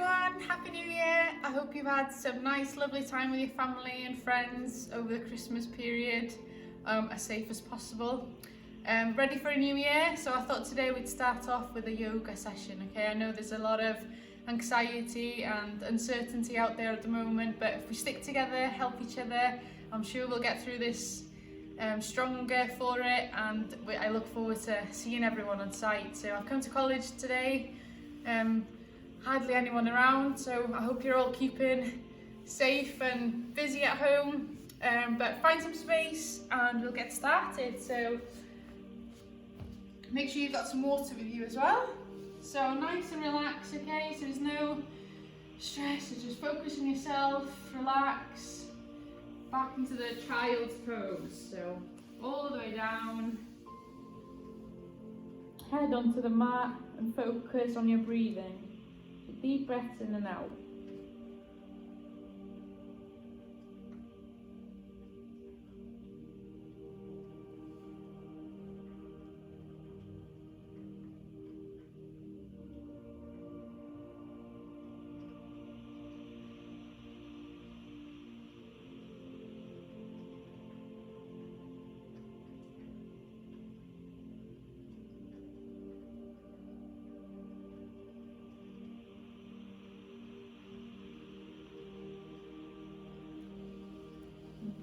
everyone, Happy New Year. I hope you've had some nice lovely time with your family and friends over the Christmas period, as safe as possible. Ready for a new year, so I thought today we'd start off with a yoga session. Okay, I know there's a lot of anxiety and uncertainty out there at the moment, but if we stick together, help each other, I'm sure we'll get through this stronger for it, and I look forward to seeing everyone on site. So I've come to college today, hardly anyone around, so I hope you're all keeping safe and busy at home, but find some space and we'll get started. So make sure you've got some water with you as well. So nice and relaxed, okay? So there's no stress, so just focus on yourself, relax. Back into the child's pose, so all the way down, head onto the mat and focus on your breathing. So deep breaths in and out.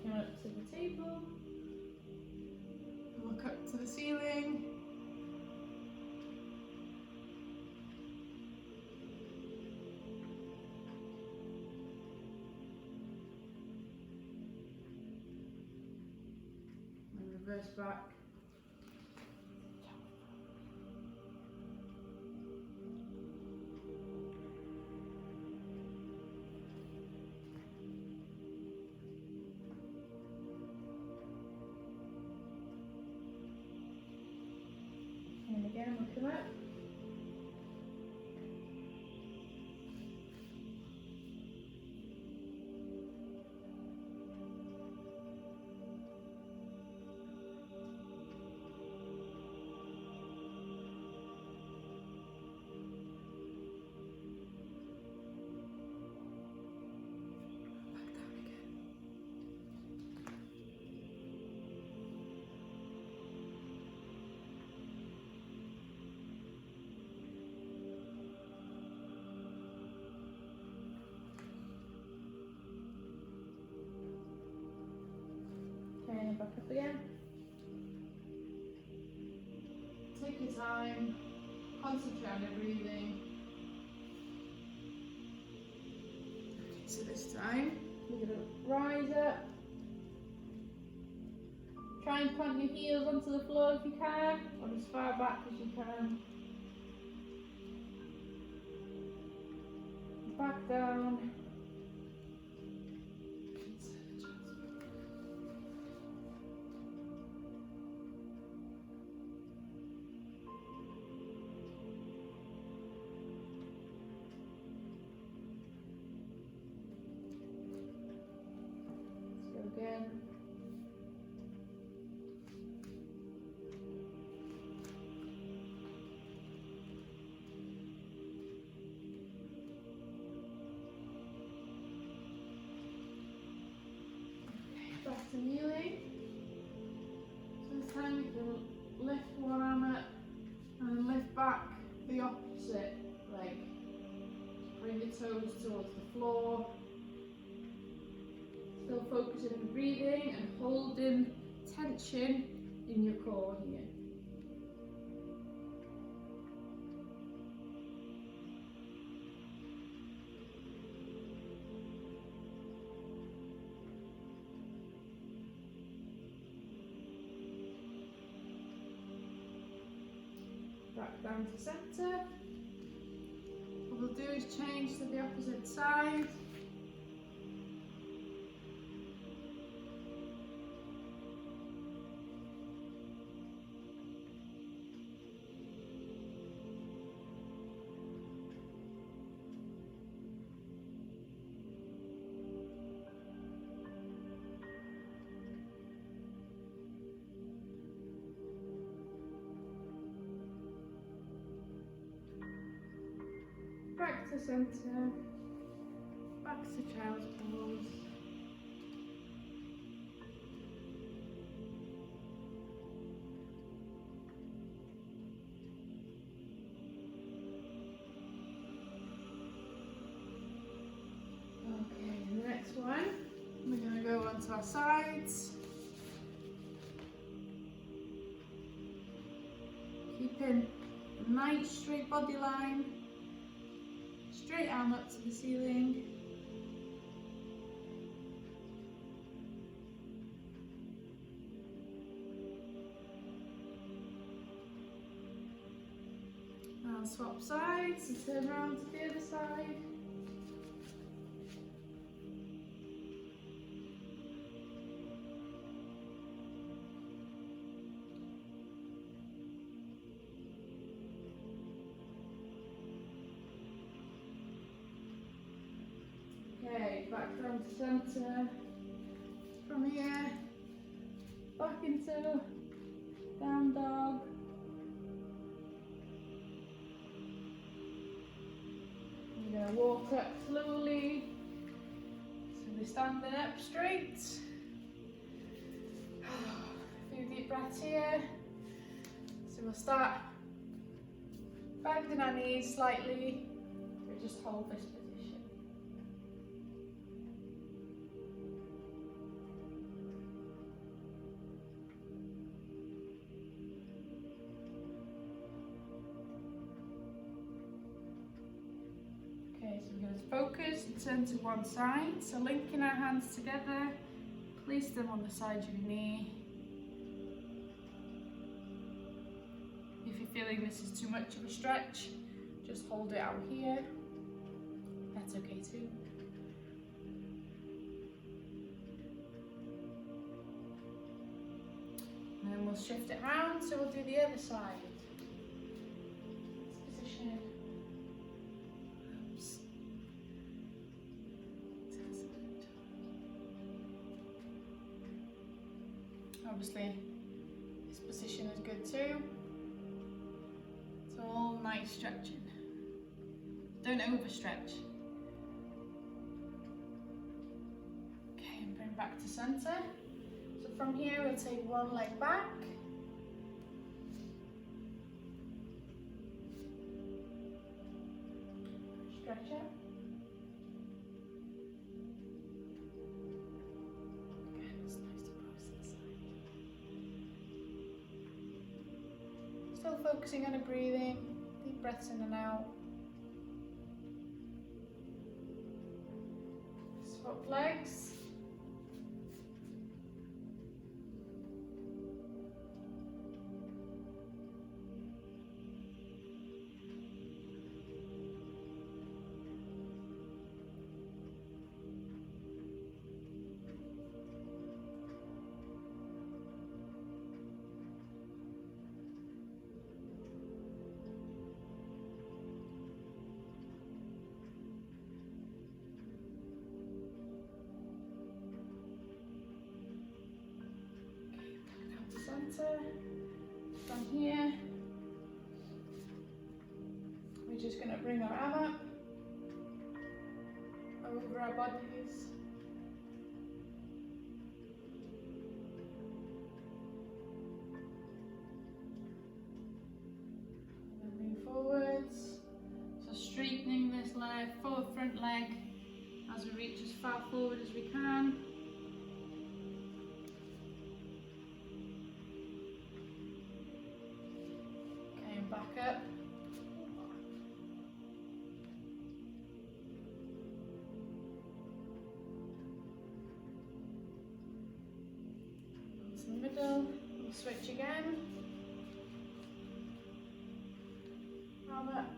Come up to the table, look up to the ceiling. And reverse back. And again, we'll come up. Back down again. Okay, back up again. Take your time, concentrate on your breathing. Okay, so this time, you're going to rise up. Try and plant your heels onto the floor if you can, or as far back as you can. Back down. Again. Okay, back to kneeling. So this time you can lift one arm up and lift back the opposite leg. Bring your toes towards the floor. Still focusing on breathing and holding tension in your core here. Back down to centre. What we'll do is change to the opposite side. back to centre, back to child's pose. Okay, the next one, we're going to go onto our sides. Keeping a nice straight body line, straight arm up to the ceiling. And swap sides and turn around to the other side. Okay, back down to centre. From here, back into down dog. We're going to walk up slowly. So we're standing up straight. A few deep breaths here. So we'll start bending our knees slightly. We just hold this position. Okay, so we're going to focus and turn to one side. So linking our hands together, place them on the side of your knee. If you're feeling this is too much of a stretch, just hold it out here. That's okay too. And then we'll shift it around, so we'll do the other side. Let's position. Oops. Obviously, this position is good too. It's all nice stretching. Don't overstretch. Okay, and bring back to centre. So from here, we'll take one leg back. Stretch it. Okay, it's nice to cross this side. Still focusing on the breathing. Deep breaths in and out. Swap legs. Centre. From here, we're just going to bring our arm up over our bodies. And then move forwards. So straightening this leg, front leg, as we reach as far forward as we can. Back up. Into the middle. We'll switch again. Arm up.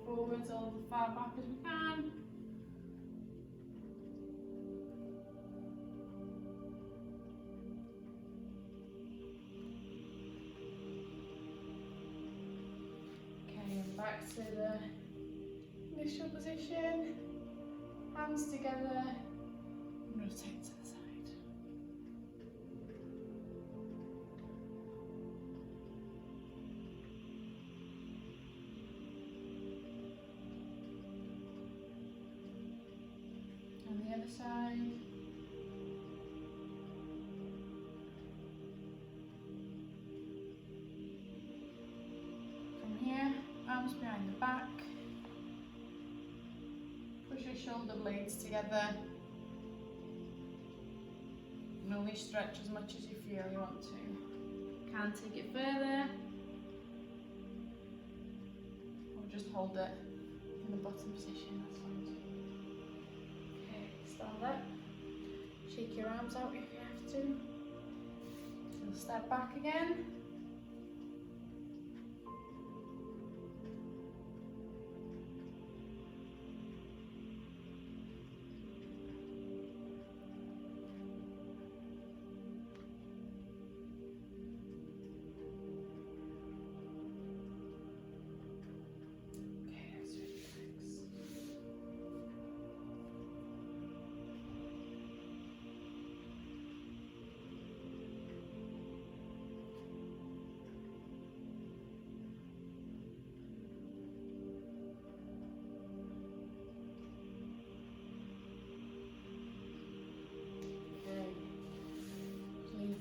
Forwards all as far back as we can. Okay, and back to the Initial position, hands together, and rotate to the side. On the other side. From here, arms behind the back. Push your shoulder blades together. And only stretch as much as you feel you want to. Can't take it further. Or just hold it in the bottom position, that's fine too. Okay, stand up. Shake your arms out if you have to. So step back again.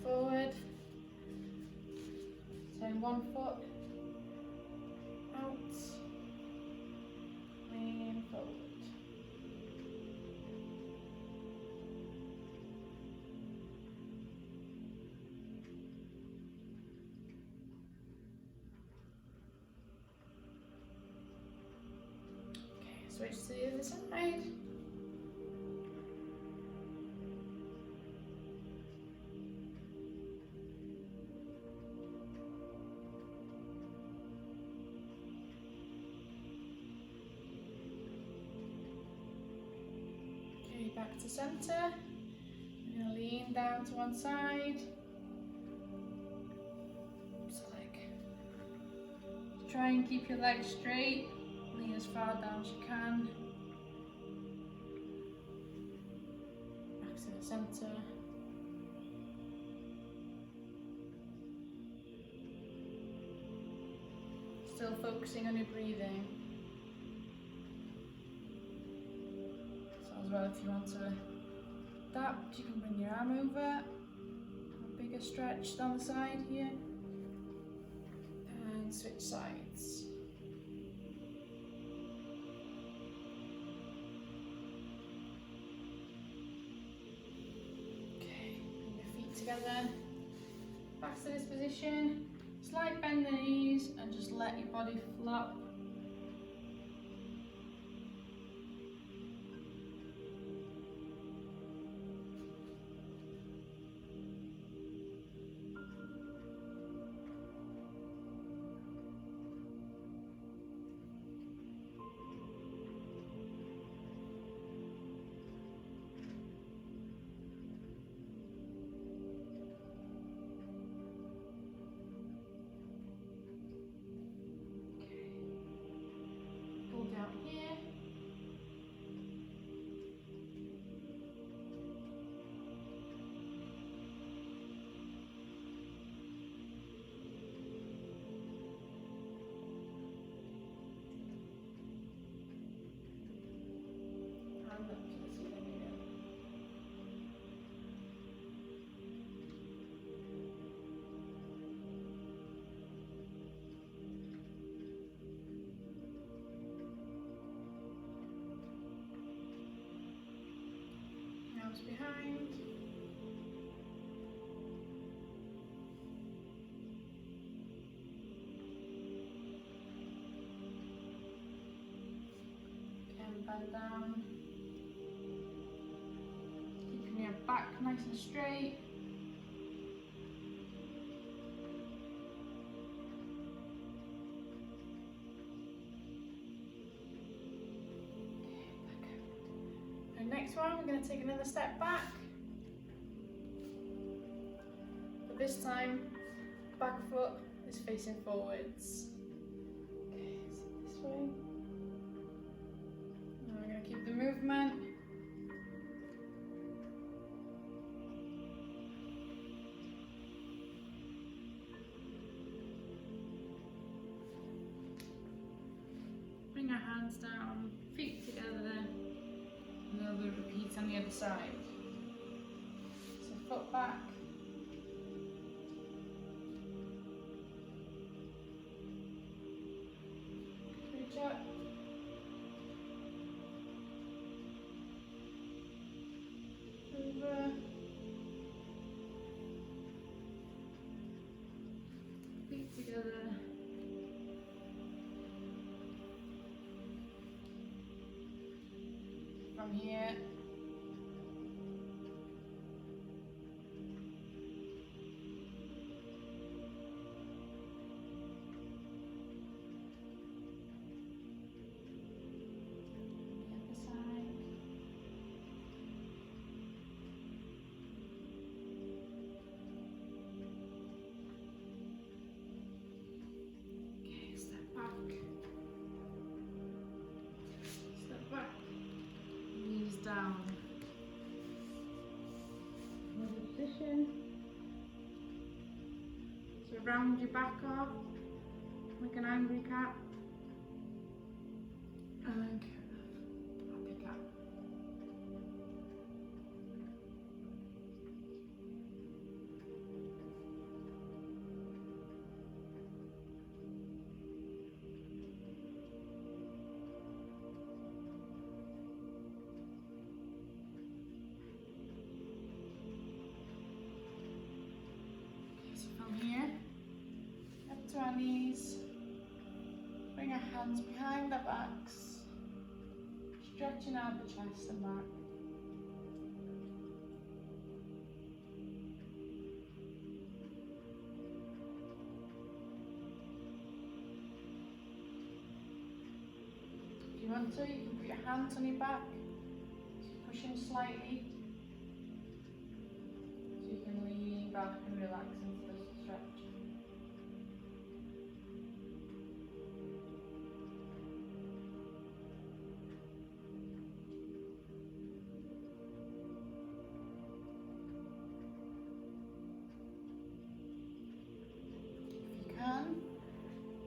Forward, turn one foot out, lean forward. Okay, switch to the other side. Back to centre. You're going to lean down to one side. So try and keep your legs straight. Lean as far down as you can. Back to the centre. Still focusing on your breathing. As well, if you want to adapt, you can bring your arm over, a bigger stretch down the side here, and switch sides. Okay, bring your feet together, back to this position, slight bend the knees and just let your body flop. Down here. Hand up to the ceiling again. Behind. Again, bend down. Keeping your back nice and straight. Next one, we're going to take another step back. But this time, back foot is facing forwards. Okay, so this way. bring our hands down, feet together, and then we'll repeat on the other side. So foot back, reach up, over, feet together, from here, down. Another position. So round your back off like an angry cat. And happy cat. To our knees, bring our hands behind our backs, stretching out the chest and back. If you want to, you can put your hands on your back, pushing slightly, so you can lean back and relax into the stretch.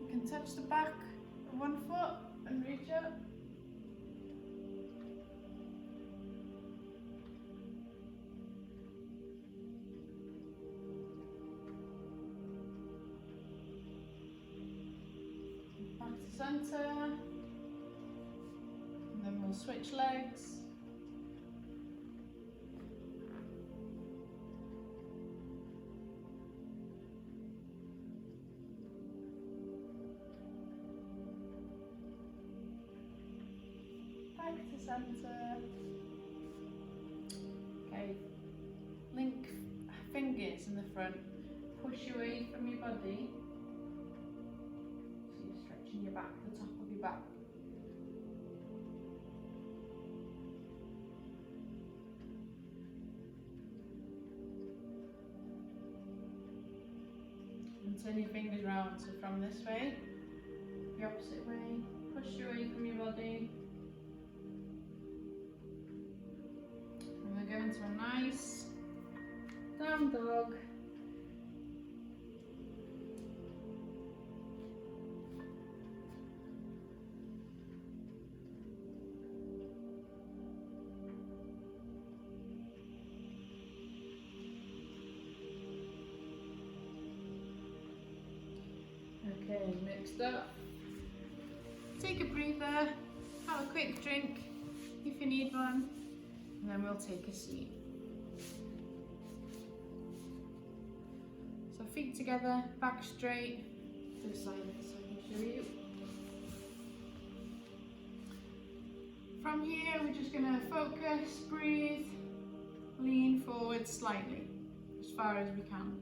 You can touch the back of one foot and reach up. Back to centre. And then we'll switch legs. Back to centre. Okay, link fingers in the front, push away from your body. So you're stretching your back, the top of your back. And turn your fingers round, so from this way, the opposite way, push away from your body. Go into a nice down dog. Okay, next up, take a breather, have a quick drink if you need one. And then we'll take a seat. So feet together, back straight, to the side so I can show you. From here, we're just going to focus, breathe, lean forward slightly, as far as we can.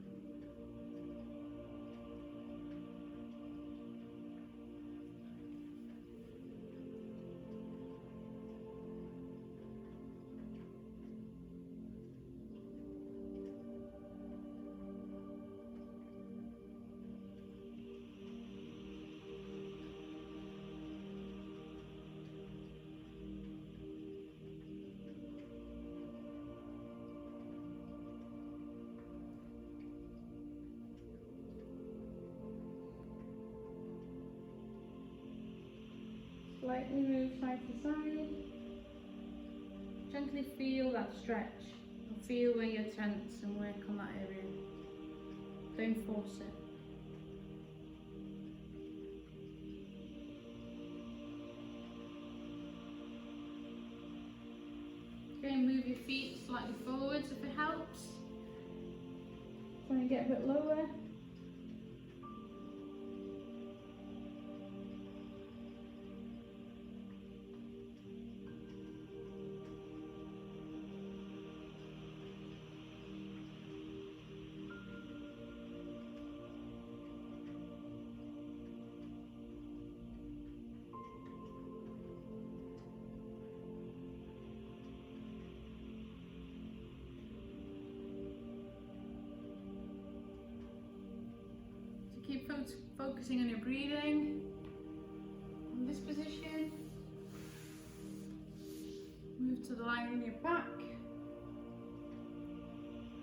Slightly move side to side. Gently feel that stretch. Feel where you're tense and work on that area. Don't force it. Okay, move your feet slightly forwards if it helps. Try and get a bit lower. Keep focusing on your breathing. In this position, move to the line in your back.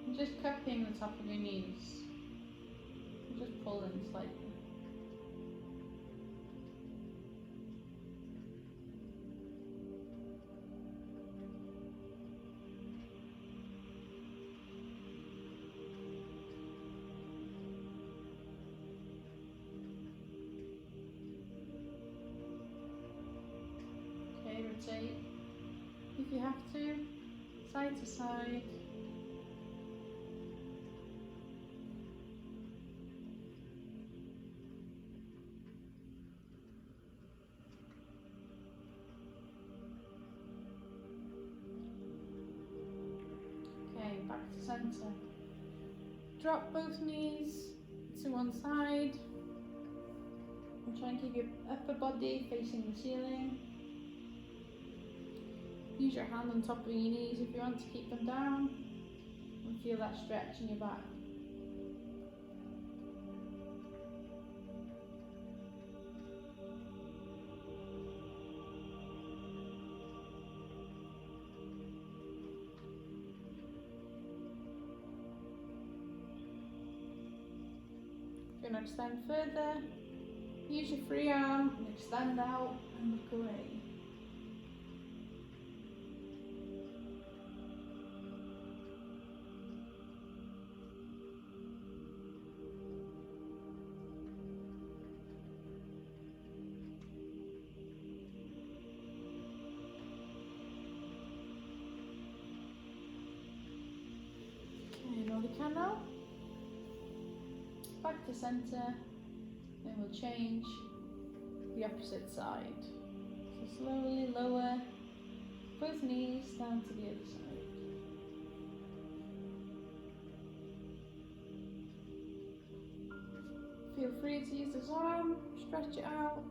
And just cupping the top of your knees. And just pulling slightly. Rotate if you have to, side to side. Okay, back to center. Drop both knees to one side and try and keep your upper body facing the ceiling. Use your hand on top of your knees if you want to keep them down, and feel that stretch in your back. If you want to extend further, use your free arm and extend out and look away. Roll the candle, back to centre, then we'll change the opposite side. So slowly lower both knees down to the other side. Feel free to use this arm, stretch it out.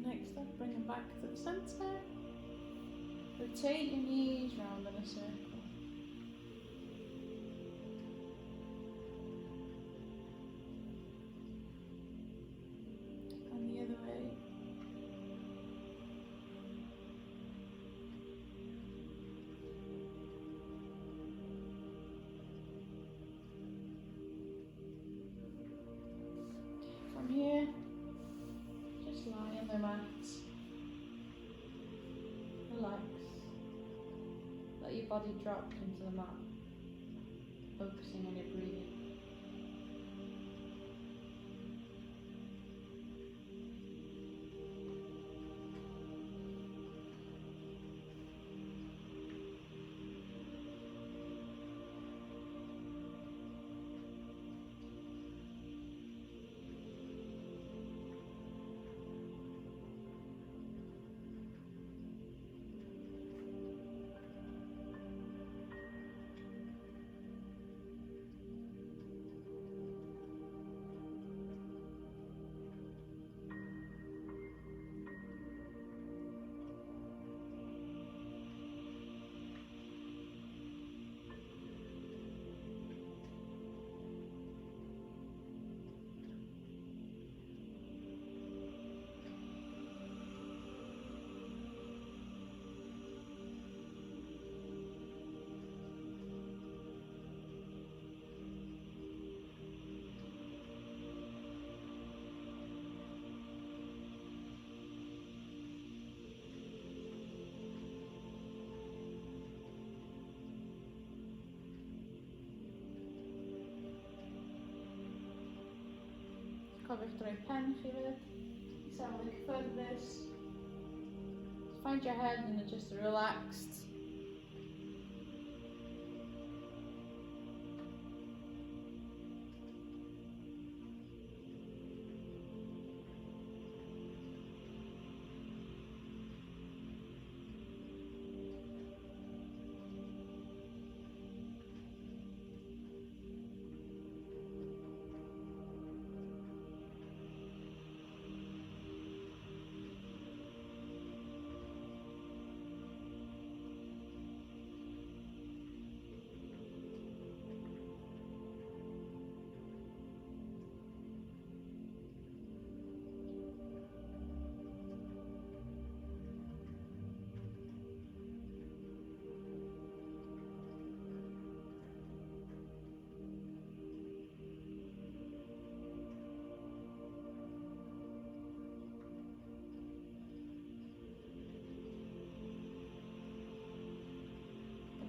Next up, bring them back to the centre. Rotate your knees round in a circle. And the other way. From here, just lie on the mat. Relax. Let your body drop into the mat, focusing on your breathing. Cofiwch droi pen chi fyd. Safon eich cyfforddus. Find your head and just relaxed.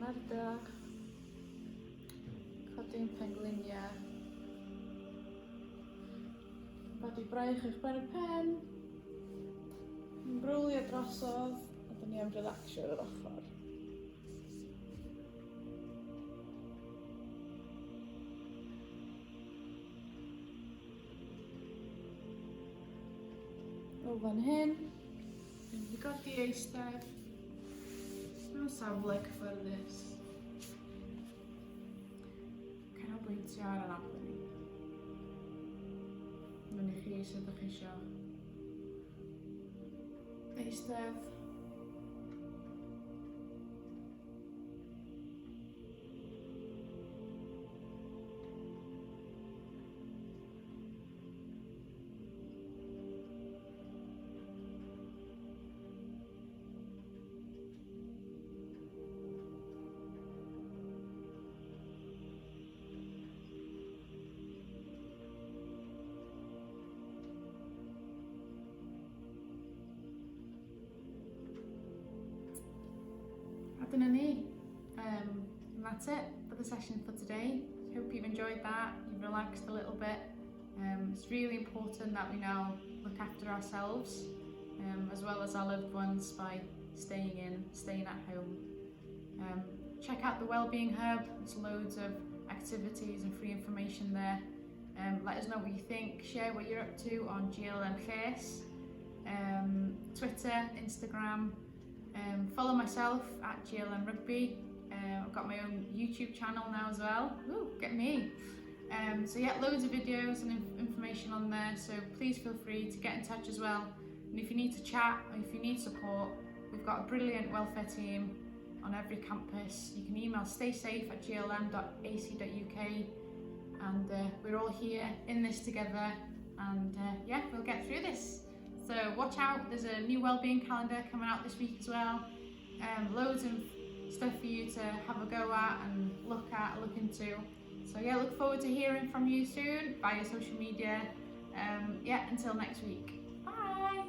Gynardach. Codi'n pengliniau. Badi braich eich pen y pen. Yn brwlio drosodd. A dyn ni am relaxio yr ochr. O fan hyn. Dwi'n mynd i godi eistedd. Mewn safle cyfforddus. Canolbwyntio ar yr afon ni. Fyny chi sydd ydych chi isio. Eistedd. A dyna ni. And that's it for the session for today. Hope you've enjoyed that, you've relaxed a little bit. It's really important that we now look after ourselves as well as our loved ones by staying in, staying at home. Check out the Wellbeing Hub, there's loads of activities and free information there. Let us know what you think, share what you're up to on GLM Lles, Twitter, Instagram. Follow myself at GLM Rugby. I've got my own YouTube channel now as well. Ooh, get me. So yeah, loads of videos and information on there, so please feel free to get in touch as well. And if you need to chat or if you need support, we've got a brilliant welfare team on every campus. You can email staysafe@glm.ac.uk, and we're all here in this together, and yeah, we'll get through this. So watch out, there's a new wellbeing calendar coming out this week as well. Loads of stuff for you to have a go at and look into. So yeah, look forward to hearing from you soon via social media. Yeah, until next week. Bye!